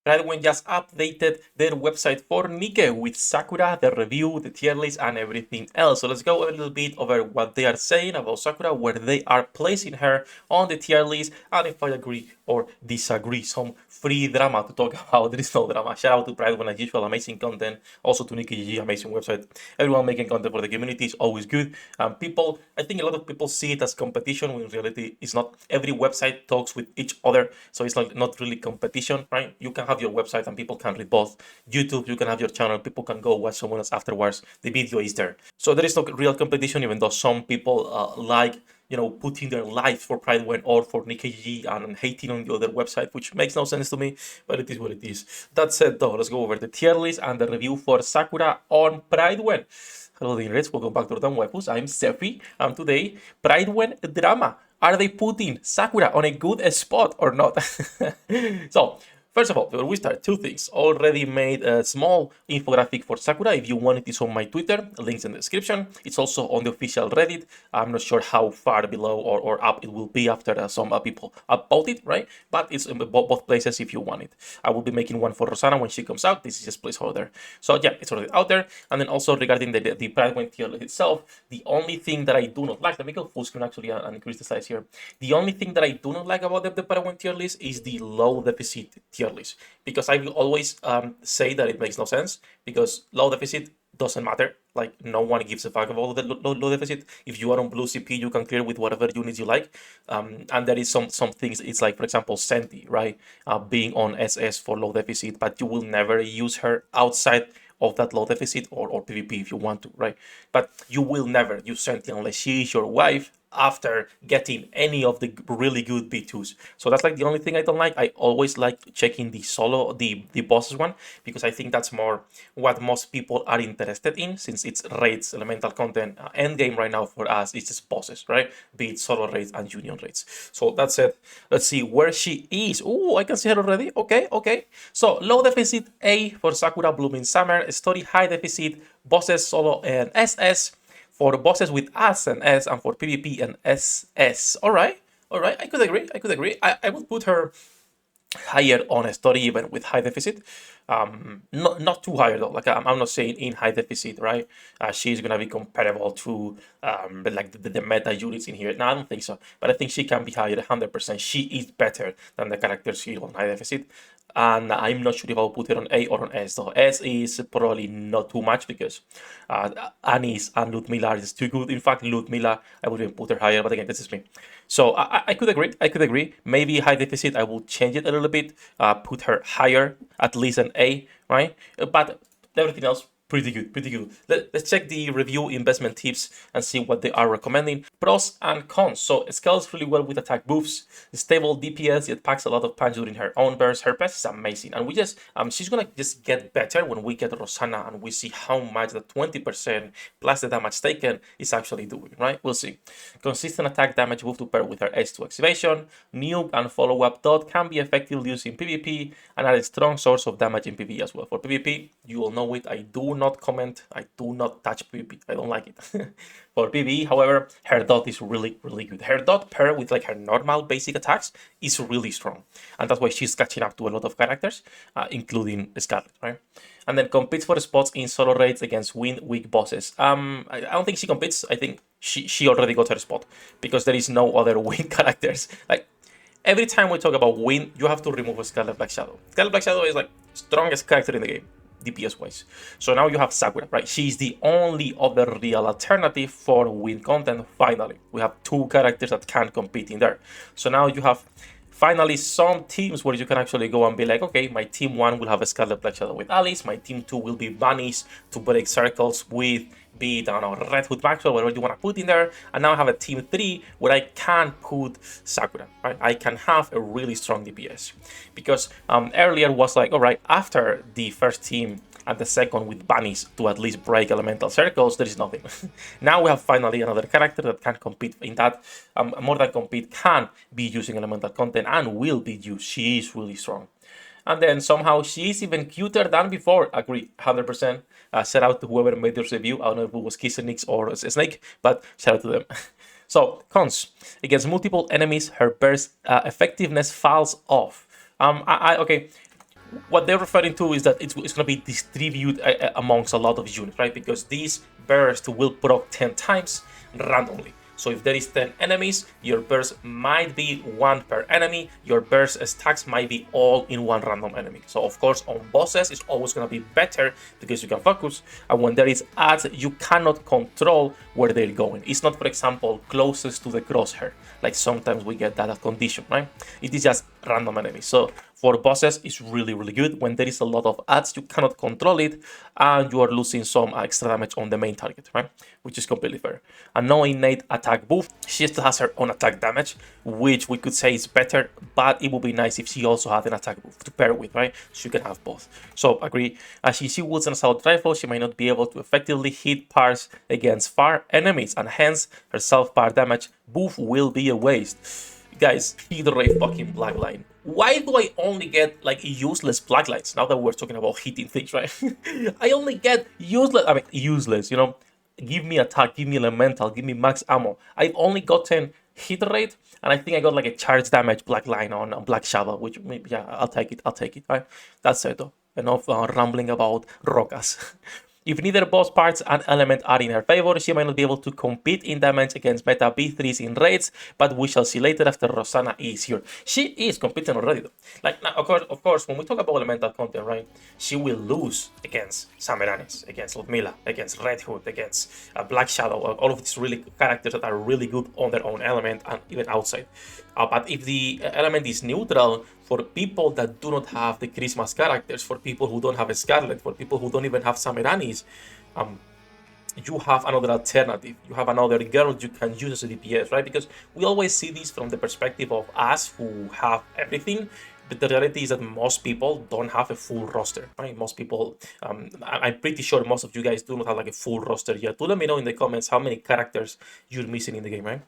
Prydwen just updated their website for Nike with Sakura, the review, the tier list, and everything else. So let's go a little bit over what they are saying about Sakura, where they are placing her on the tier list, and if I agree or disagree. Some free drama to talk about. There is no drama. Shout out to Prydwen as usual, amazing content. Also to Nike GG, amazing website. Everyone making content for the community is always good. People, I think a lot of people see it as competition when in reality it's not. Every website talks with each other, so it's not really competition, right? You can have your website and people can read both. YouTube, you can have your channel, people can go watch someone else afterwards. The video is there, so there is no real competition. Even though some people like putting their life for Prydwen or for Nikkei and hating on the other website, which makes no sense to me, but it is what it is. That said, though, let's go over the tier list and the review for Sakura on Prydwen. Hello, Dinreds. Welcome back to the Waifus. I'm Sefhi, and today, Prydwen drama. Are they putting Sakura on a good spot or not? So, first of all, before we start, two things. Already made a small infographic for Sakura. If you want it, it's on my Twitter. Links in the description. It's also on the official Reddit. I'm not sure how far below or up it will be after some people upvote it, right? But it's in both places if you want it. I will be making one for Rosanna when she comes out. This is just placeholder. So yeah, it's already out there. And then also regarding the Prydwen tier list itself, the only thing that I do not like, let me go full screen actually and increase the size here. The only thing that I do not like about the Prydwen tier list is the low deficit tier list, because I will always say that it makes no sense, because low deficit doesn't matter. Like, no one gives a fuck about the low deficit. If you are on blue CP, you can clear with whatever units you like. And there is some things, it's like, for example, Senti, right? Being on SS for low deficit, but you will never use her outside of that low deficit or PvP if you want to, right? But you will never use Senti unless she is your wife after getting any of the really good B2s. So that's like the only thing I don't like. I always like checking the solo, the bosses one, because I think that's more what most people are interested in, since it's raids, elemental content. End game right now for us is just bosses, right? Be it solo raids and union raids. So that's it. Let's see where she is. Oh, I can see her already. Okay. So low deficit A for Sakura Blooming Summer, story high deficit, bosses solo and SS. For bosses with S and S, and for PvP and SS. All right. I could agree. I would put her higher on a story even with high deficit. Not too high though. Like, I'm not saying in high deficit, right? She's gonna be comparable to like the meta units in here. No, I don't think so. But I think she can be higher 100%. She is better than the characters here on high deficit. And I'm not sure if I'll put it on A or on S though. S is probably not too much, because Anis and Ludmilla is too good. In fact, Ludmilla, I would even put her higher, but again, this is me. So I could agree. Maybe high deficit, I will change it a little bit, put her higher, at least an A, right? But everything else, pretty good. Let's check the review investment tips and see what they are recommending. Pros and cons. So it scales really well with attack buffs, stable DPS, it packs a lot of punch during her own burst. Her burst is amazing, and we just she's gonna just get better when we get Rosanna and we see how much the 20% plus the damage taken is actually doing, right? We'll see. Consistent attack damage buff to pair with her S2 activation. Nuke and follow-up dot can be effectively used in PvP and are a strong source of damage in PvE as well. For PvP, you will know it. I do not comment. I do not touch PvP. I don't like it. For PvE, however, her dot is really good. Her dot paired with like her normal basic attacks is really strong, and that's why she's catching up to a lot of characters, including Scarlet, right? And then competes for spots in solo raids against win weak bosses. I don't think she competes. I think she already got her spot, because there is no other win characters. Like, every time we talk about win, you have to remove a Scarlet Black Shadow. Scarlet Black Shadow is like strongest character in the game, DPS wise. So now you have Sakura, right? She's the only other real alternative for win content. Finally, we have two characters that can compete in there. So now you have finally some teams where you can actually go and be like, okay, my team 1 will have a Scarlet Black Shadow with Alice, my team 2 will be bunnies to break circles with, be it, I don't know, Red Hood Maxwell, whatever you want to put in there. And now I have a team 3 where I can put Sakura, right? I can have a really strong DPS, because earlier was like, all right, after the first team and the second with bunnies to at least break elemental circles, there is nothing. Now we have finally another character that can compete in that, more than compete, can be using elemental content and will be used. She is really strong. And then somehow she is even cuter than before. Agree, 100%. Shout out to whoever made this review. I don't know if it was Kissenix or Snake, but shout out to them. So, cons. Against multiple enemies, her burst effectiveness falls off. Okay, what they're referring to is that it's going to be distributed amongst a lot of units, right? Because these bursts will proc 10 times randomly. So if there is 10 enemies, your burst might be 1 per enemy. Your burst stacks might be all in one random enemy. So of course, on bosses, it's always going to be better because you can focus. And when there is ads, you cannot control where they're going. It's not, for example, closest to the crosshair. Like sometimes we get that condition, right? It is just random enemies. So for bosses, it's really, really good. When there is a lot of ads, you cannot control it, and you are losing some extra damage on the main target, right? Which is completely fair. And no innate attack buff. She still has her own attack damage, which we could say is better, but it would be nice if she also had an attack buff to pair with, right? So you can have both. So agree. As she wields an assault rifle, she might not be able to effectively hit parts against far enemies, and hence her self-par damage buff will be a waste. Guys, hit rate fucking blackline. Why do I only get like useless blacklines? Now that we're talking about hitting things, right? I only get useless, you know. Give me attack, give me elemental, give me max ammo. I've only gotten hit rate, and I think I got like a charge damage blackline on Black Shadow, which maybe, yeah, I'll take it, right? That's it though. Enough rambling about Rocas. If neither boss parts and element are in her favor, she might not be able to compete in damage against meta B3s in raids, but we shall see later after Rosanna is here. She is competing already though. Like, now, of course, when we talk about elemental content, right, she will lose against Samiranis, against Ludmilla, against Red Hood, against Black Shadow, all of these really characters that are really good on their own element and even outside. But if the element is neutral, for people that do not have the Christmas characters, for people who don't have a Scarlet, for people who don't even have Samiranis, you have another alternative. You have another girl you can use as a DPS, right? Because we always see this from the perspective of us who have everything, but the reality is that most people don't have a full roster, right? Most people, I'm pretty sure most of you guys do not have like a full roster yet. Do let me know in the comments how many characters you're missing in the game, right?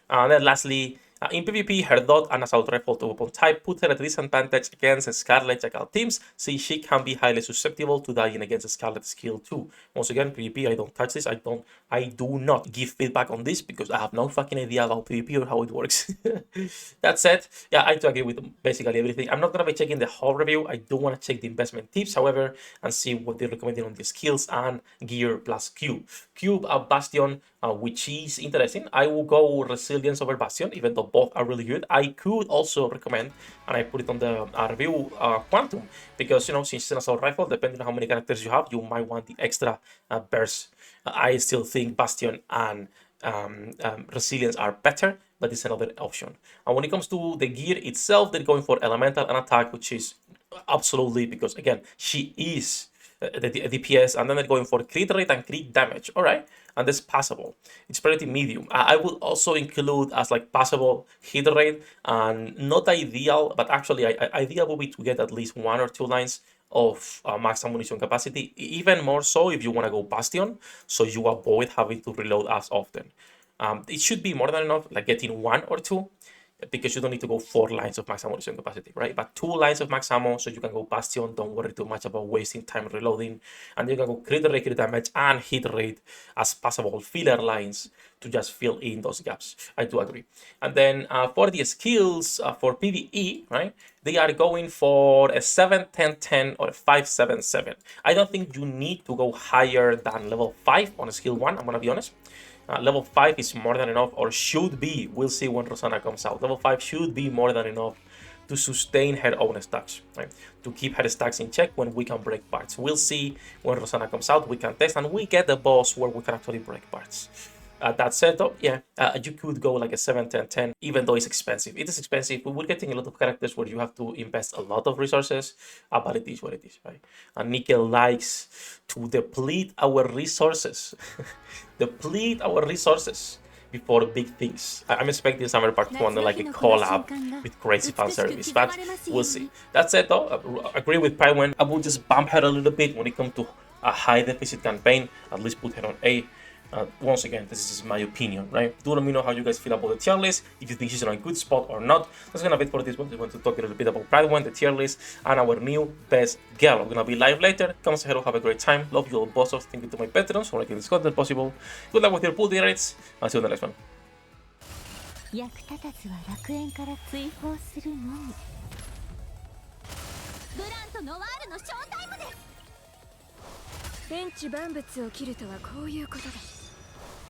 And then lastly, in PvP, her dot and assault rifle to weapon type put her at disadvantage against Scarlet Jackal teams, since she can be highly susceptible to dying against Scarlet skill too. Once again, PvP, I don't touch this. I do not give feedback on this because I have no fucking idea about PvP or how it works. That said, yeah, I do agree with basically everything. I'm not gonna be checking the whole review. I do want to check the investment tips, however, and see what they're recommending on the skills and gear plus cube. Cube Bastion, which is interesting. I will go Resilience over Bastion, even though both are really good. I could also recommend, and I put it on the review, Quantum, because, you know, since it's an assault rifle, depending on how many characters you have, you might want the extra burst. I still think Bastion and Resilience are better, but it's another option. And when it comes to the gear itself, they're going for Elemental and Attack, which is absolutely, because again, she is the DPS, and then they're going for crit rate and crit damage. All right, and that's passable. It's pretty medium. I will also include as like passable hit rate, and not ideal, but actually ideal would be to get at least 1 or 2 lines of max ammunition capacity, even more so if you want to go Bastion, so you avoid having to reload as often. It should be more than enough, like getting 1 or 2, because you don't need to go 4 lines of max ammunition capacity, right? But 2 lines of max ammo, so you can go Bastion, don't worry too much about wasting time reloading, and you can go crit rate, crit damage, and hit rate as passable filler lines to just fill in those gaps. I do agree. And then for the skills, for PvE, right, they are going for a 7, 10, 10, or a 5, 7, 7. I don't think you need to go higher than level 5 on skill 1, I'm gonna be honest. Level 5 is more than enough, or should be. We'll see when Rosanna comes out. Level 5 should be more than enough to sustain her own stacks, right? To keep her stacks in check when we can break parts. We'll see when Rosanna comes out. We can test, and we get the boss where we can actually break parts. That said though, yeah, you could go like a 7, 10, 10, even though it's expensive. It is expensive. We're getting a lot of characters where you have to invest a lot of resources, but it is what it is, right? And Nickel likes to deplete our resources. Deplete our resources before big things. I'm expecting Summer Part 1 like a collab with crazy fan service, but we'll see. That said though, I agree with Prydwen. I will just bump her a little bit when it comes to a high deficit campaign, at least put her on A. Once again, this is my opinion, right? Do let me know how you guys feel about the tier list, if you think she's in a good spot or not. That's gonna be it for this one. I just want to talk a little bit about Prydwen, the tier list, and our new best girl. We're gonna be live later. Come say hello, have a great time. Love you all, bosses. Thank you to my patrons for making this content possible. Good luck with your pool rates. I'll see you in the next one. 役立たずは楽園から追放するのみ。ブラントとノワールのショータイムです。天地万物を切るとはこういうことだ。